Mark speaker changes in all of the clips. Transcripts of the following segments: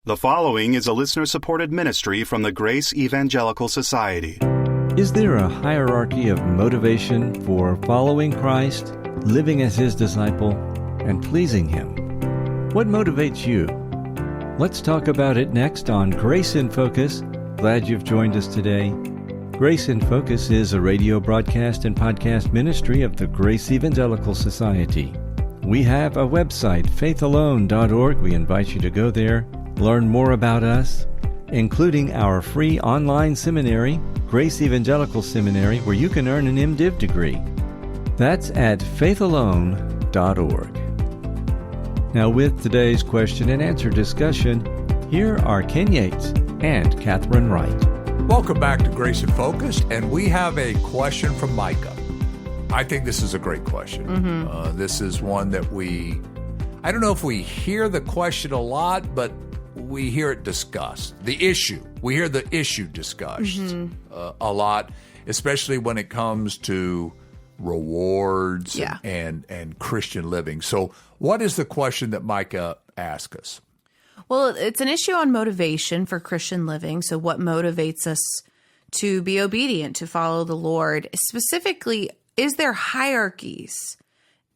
Speaker 1: The following is a listener-supported ministry from the Grace Evangelical Society.
Speaker 2: Is there a hierarchy of motivation for following Christ, living as His disciple, and pleasing Him? What motivates you? Let's talk about it next on Grace in Focus. Glad you've joined us today. Grace in Focus is a radio broadcast and podcast ministry of the Grace Evangelical Society. We have a website, faithalone.org. We invite you to go there, learn more about us, including our free online seminary, Grace Evangelical Seminary, where you can earn an MDiv degree. That's at faithalone.org. Now, with today's question and answer discussion, here are Ken Yates and Kathryn Wright.
Speaker 3: Welcome back to Grace in Focus, and we have a question from Micah. I think this is a great question. This is one that I don't know if we hear the question a lot, but we hear it discussed. The issue. We hear the issue discussed a lot, especially when it comes to rewards and Christian living. So what is the question that Micah asked us?
Speaker 4: Well, it's an issue on motivation for Christian living. So what motivates us to be obedient, to follow the Lord? Specifically, is there hierarchies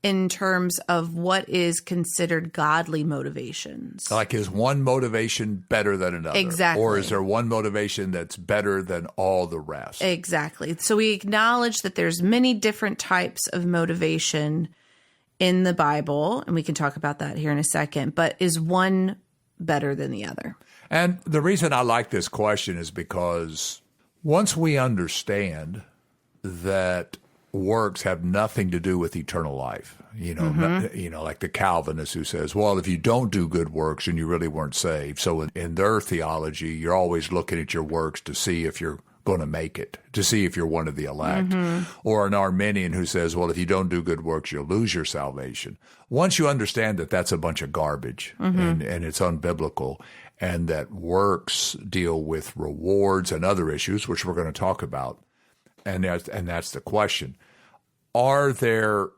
Speaker 4: in terms of what is considered godly motivations?
Speaker 3: Like, is one motivation better than another?
Speaker 4: Exactly.
Speaker 3: Or is there one motivation that's better than all the rest?
Speaker 4: Exactly. So we acknowledge that there's many different types of motivation in the Bible, and we can talk about that here in a second, but is one better than the other?
Speaker 3: And the reason I like this question is because once we understand that works have nothing to do with eternal life, like the Calvinist who says, well, if you don't do good works, then you really weren't saved. So in their theology, you're always looking at your works to see if you're going to make it, to see if you're one of the elect. Or an Arminian who says, well, if you don't do good works, you'll lose your salvation. Once you understand that that's a bunch of garbage and it's unbiblical, and that works deal with rewards and other issues, which we're going to talk about, and that's the question. Are there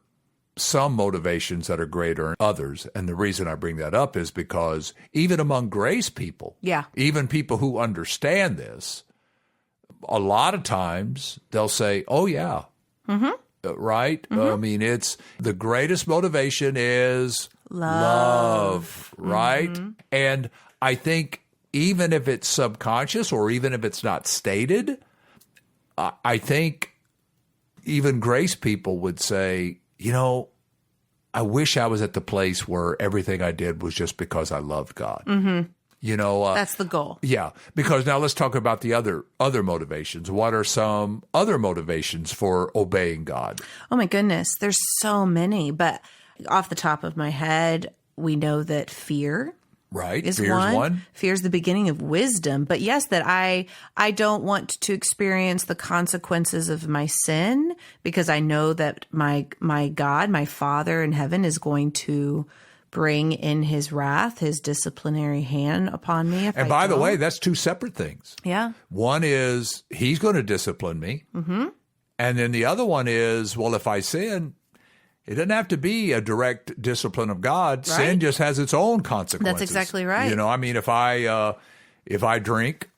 Speaker 3: some motivations that are greater than others? And the reason I bring that up is because even among grace people, even people who understand this, a lot of times they'll say, oh, yeah, right? I mean, it's the greatest motivation is love, right? And I think even if it's subconscious or even if it's not stated, I think even grace people would say, I wish I was at the place where everything I did was just because I loved God. That's the goal. Yeah, because now let's talk about the other motivations. What are some other motivations for obeying God? Oh my goodness, there's so many. But off the top of my head, we know that fear. Right. Fear's one. Fear's the beginning of wisdom. But yes, that I don't want to experience the consequences of my sin because I know that my God, my Father in heaven, is going to bring in His wrath, His disciplinary hand upon me. And by the way, that's two separate things. Yeah. One is He's going to discipline me. And then the other one is, well, if I sin, it doesn't have to be a direct discipline of God. Right? Sin just has its own consequences. That's exactly right. I mean, if I drink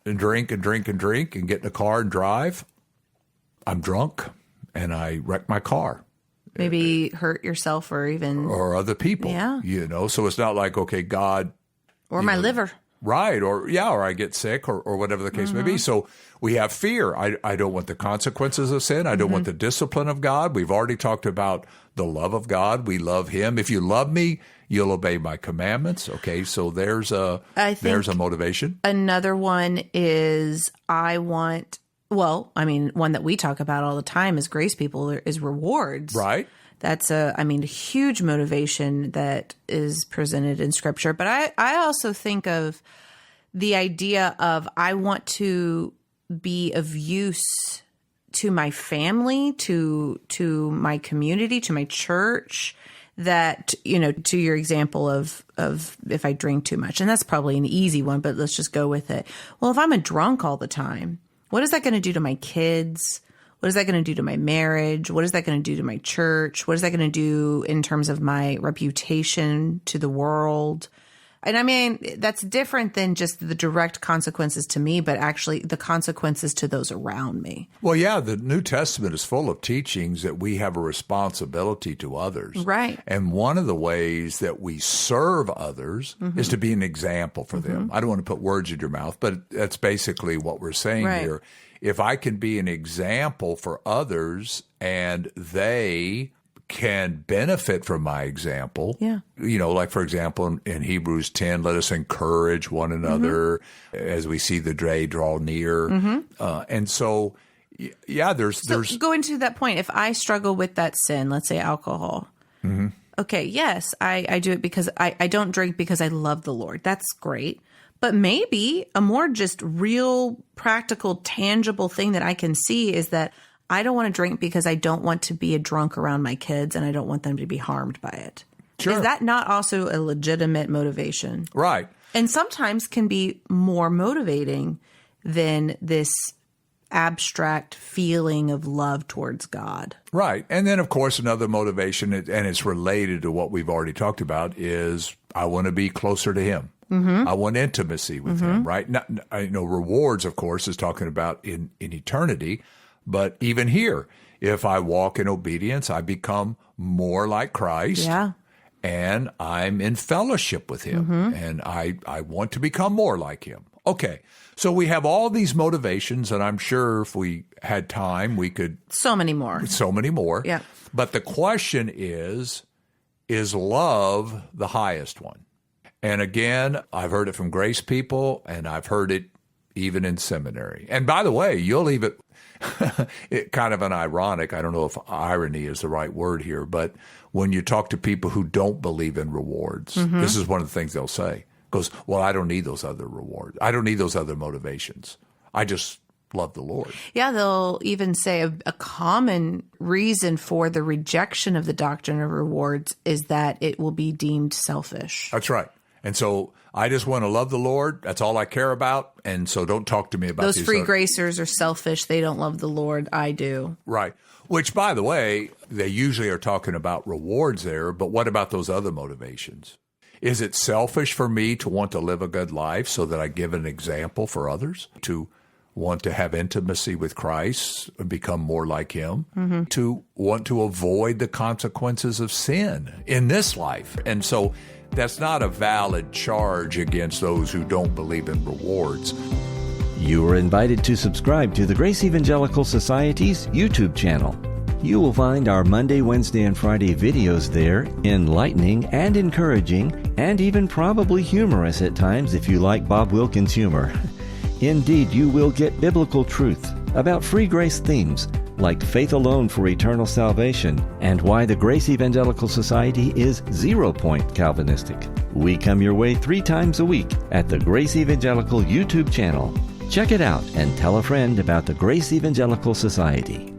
Speaker 3: and drink and drink and drink and get in a car and drive, I'm drunk and I wreck my car. Maybe hurt yourself or other people. Yeah. So it's not like, okay, God. Or my liver. Right. Or I get sick or whatever the case may be. So we have fear. I don't want the consequences of sin. I don't want the discipline of God. We've already talked about the love of God. We love Him. If you love me, you'll obey my commandments. Okay. So there's a motivation. Another one is one that we talk about all the time as grace people is rewards. Right. That's a huge motivation that is presented in Scripture. But I also think of the idea of I want to be of use to my family, to my community, to my church, that, to your example of if I drink too much. And that's probably an easy one, but let's just go with it. Well, if I'm a drunk all the time, what is that going to do to my kids? What is that going to do to my marriage? What is that going to do to my church? What is that going to do in terms of my reputation to the world?
Speaker 4: And I mean, that's different than just the direct consequences to me, but actually the consequences to those around me.
Speaker 3: Well, yeah, the New Testament is full of teachings that we have a responsibility to others.
Speaker 4: Right.
Speaker 3: And one of the ways that we serve others is to be an example for them. I don't want to put words in your mouth, but that's basically what we're saying here. If I can be an example for others and they can benefit from my example.
Speaker 4: Yeah.
Speaker 3: You know, like, for example, in Hebrews 10, let us encourage one another as we see the day draw near. And so, yeah, there's
Speaker 4: going to that point, if I struggle with that sin, let's say alcohol. Okay, yes, I do it because I don't drink because I love the Lord. That's great. But maybe a more just real, practical, tangible thing that I can see is that I don't want to drink because I don't want to be a drunk around my kids and I don't want them to be harmed by it.
Speaker 3: Sure.
Speaker 4: Is that not also a legitimate motivation?
Speaker 3: Right.
Speaker 4: And sometimes can be more motivating than this abstract feeling of love towards God.
Speaker 3: Right. And then, of course, another motivation, and it's related to what we've already talked about, is I want to be closer to Him. I want intimacy with Him, right? I know rewards, of course, is talking about in eternity. But even here, if I walk in obedience, I become more like Christ.
Speaker 4: Yeah.
Speaker 3: And I'm in fellowship with Him. And I want to become more like Him. Okay. So we have all these motivations, and I'm sure if we had time, we could.
Speaker 4: So many more.
Speaker 3: Yeah. But the question is love the highest one? And again, I've heard it from grace people, and I've heard it even in seminary. And by the way, you'll leave it, kind of an ironic, I don't know if irony is the right word here, but when you talk to people who don't believe in rewards, this is one of the things they'll say. Goes, well, I don't need those other rewards. I don't need those other motivations. I just love the Lord.
Speaker 4: Yeah, they'll even say a common reason for the rejection of the doctrine of rewards is that it will be deemed selfish.
Speaker 3: That's right. And so I just want to love the Lord. That's all I care about. And so don't talk to me about
Speaker 4: those
Speaker 3: these
Speaker 4: free gracers are selfish. They don't love the Lord. I do.
Speaker 3: Right. Which, by the way, they usually are talking about rewards there. But what about those other motivations? Is it selfish for me to want to live a good life so that I give an example for others? To want to have intimacy with Christ and become more like Him? To want to avoid the consequences of sin in this life? And so that's not a valid charge against those who don't believe in rewards.
Speaker 2: You are invited to subscribe to the Grace Evangelical Society's YouTube channel. You will find our Monday, Wednesday, and Friday videos there, enlightening and encouraging, and even probably humorous at times if you like Bob Wilkins' humor. Indeed, you will get biblical truth about free grace themes like faith alone for eternal salvation and why the Grace Evangelical Society is 0 point Calvinistic. We come your way 3 times a week at the Grace Evangelical YouTube channel. Check it out and tell a friend about the Grace Evangelical Society.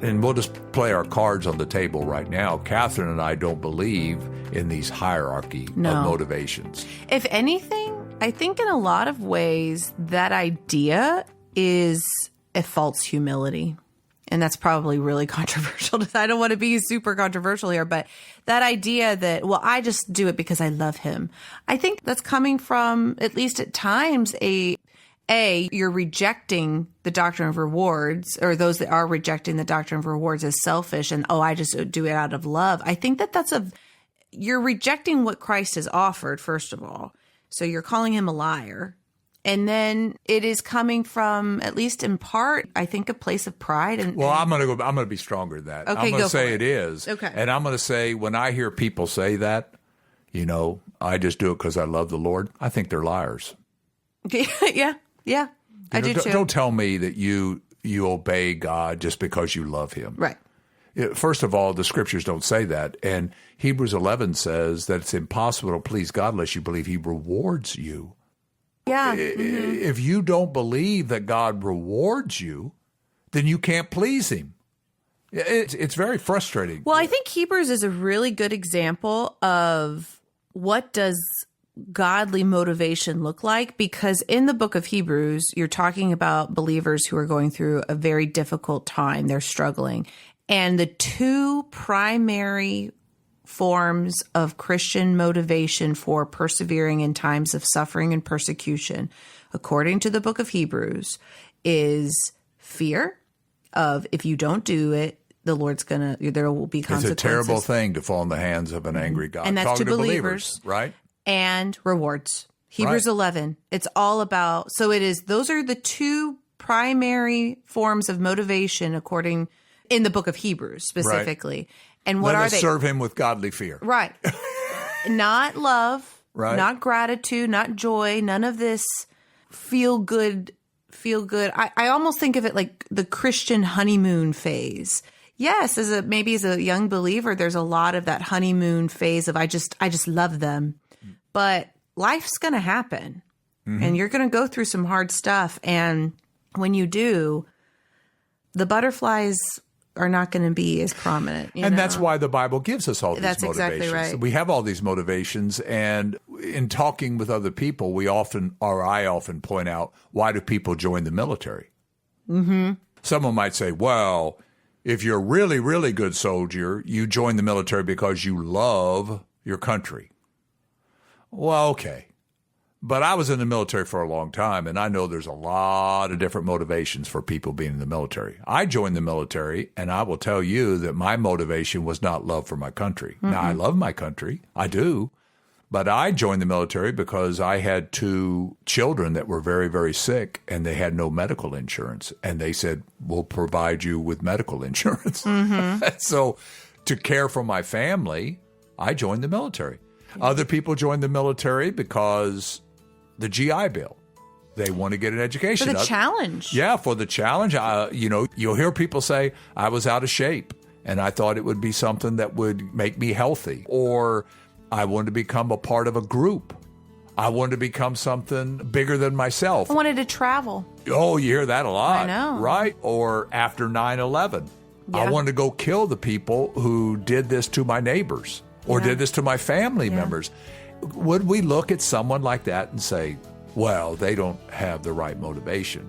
Speaker 3: And we'll just play our cards on the table right now. Kathryn and I don't believe in these hierarchy of motivations.
Speaker 4: If anything, I think in a lot of ways that idea is a false humility. And that's probably really controversial. I don't want to be super controversial here, but that idea that, well, I just do it because I love Him. I think that's coming from, at least at times, you're rejecting the doctrine of rewards, or those that are rejecting the doctrine of rewards as selfish and, I just do it out of love. I think that you're rejecting what Christ has offered, first of all. So you're calling Him a liar. And then it is coming from, at least in part, I think, a place of pride. I'm
Speaker 3: going to be stronger than that.
Speaker 4: Okay,
Speaker 3: I'm going to say it is.
Speaker 4: Okay.
Speaker 3: And I'm going to say, when I hear people say that, I just do it because I love the Lord, I think they're liars.
Speaker 4: Yeah. I do too.
Speaker 3: Don't tell me that you obey God just because you love Him.
Speaker 4: Right.
Speaker 3: First of all, the scriptures don't say that. And Hebrews 11 says that it's impossible to please God unless you believe He rewards you.
Speaker 4: Yeah.
Speaker 3: If you don't believe that God rewards you, then you can't please Him. It's very frustrating.
Speaker 4: Well, I think Hebrews is a really good example of what does godly motivation look like, because in the book of Hebrews, you're talking about believers who are going through a very difficult time. They're struggling. And the 2 primary forms of Christian motivation for persevering in times of suffering and persecution, according to the book of Hebrews, is fear of if you don't do it, there will be consequences.
Speaker 3: It's a terrible thing to fall in the hands of an angry God.
Speaker 4: And that's
Speaker 3: Talking
Speaker 4: to believers,
Speaker 3: right?
Speaker 4: And rewards. Hebrews 11. It's all about, those are the two primary forms of motivation in the book of Hebrews specifically. Right. And what are they?
Speaker 3: Serve him with godly fear.
Speaker 4: Right. Not love,
Speaker 3: right.
Speaker 4: Not gratitude, not joy, none of this feel good. I almost think of it like the Christian honeymoon phase. Yes, as a young believer, there's a lot of that honeymoon phase of I just love them. But life's going to happen. Mm-hmm. And you're going to go through some hard stuff, and when you do, the butterflies are not going to be as prominent.
Speaker 3: And that's why the Bible gives us all these motivations. That's exactly right. We have all these motivations, and in talking with other people, I often point out, why do people join the military? Mm-hmm. Someone might say, well, if you're a really, really good soldier, you join the military because you love your country. Well, okay. But I was in the military for a long time, and I know there's a lot of different motivations for people being in the military. I joined the military, and I will tell you that my motivation was not love for my country. Mm-hmm. Now, I love my country. I do. But I joined the military because I had 2 children that were very, very sick, and they had no medical insurance. And they said, we'll provide you with medical insurance. Mm-hmm. So to care for my family, I joined the military. Other people joined the military because the GI Bill. They want to get an education.
Speaker 4: For the challenge.
Speaker 3: Yeah, for the challenge. You'll hear people say, I was out of shape, and I thought it would be something that would make me healthy. Or I wanted to become a part of a group. I wanted to become something bigger than myself.
Speaker 4: I wanted to travel.
Speaker 3: Oh, you hear that a lot.
Speaker 4: I know.
Speaker 3: Right? Or after 9/11. Yeah. I wanted to go kill the people who did this to my neighbors or did this to my family members. Would we look at someone like that and say, well, they don't have the right motivation?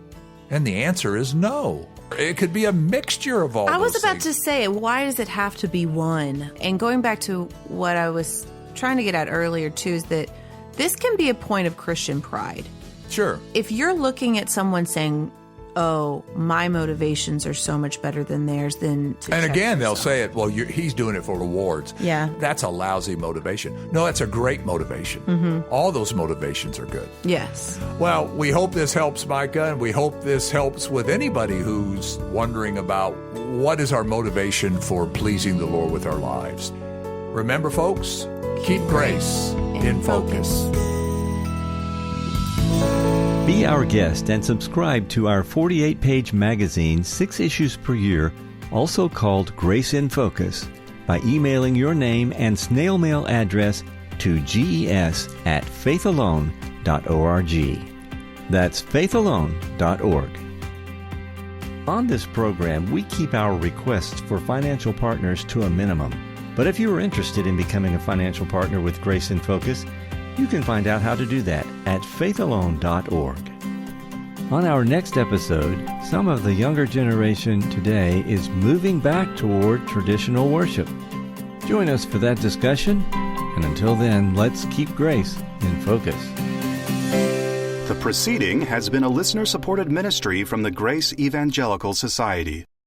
Speaker 3: And the answer is no. It could be a mixture of all those things.
Speaker 4: I was about to say, why does it have to be one? And going back to what I was trying to get at earlier, too, is that this can be a point of Christian pride.
Speaker 3: Sure.
Speaker 4: If you're looking at someone saying, oh, my motivations are so much better than theirs, then
Speaker 3: and again, they'll say it, well, he's doing it for rewards.
Speaker 4: Yeah.
Speaker 3: That's a lousy motivation. No, that's a great motivation. Mm-hmm. All those motivations are good.
Speaker 4: Yes.
Speaker 3: Well, we hope this helps, Micah, and we hope this helps with anybody who's wondering about what is our motivation for pleasing the Lord with our lives. Remember, folks, keep grace in focus.
Speaker 2: Be our guest and subscribe to our 48-page magazine, 6 issues per year, also called Grace in Focus, by emailing your name and snail mail address to ges@faithalone.org. That's faithalone.org. On this program, we keep our requests for financial partners to a minimum. But if you are interested in becoming a financial partner with Grace in Focus, you can find out how to do that at faithalone.org. On our next episode, some of the younger generation today is moving back toward traditional worship. Join us for that discussion, and until then, let's keep grace in focus.
Speaker 1: The proceeding has been a listener-supported ministry from the Grace Evangelical Society.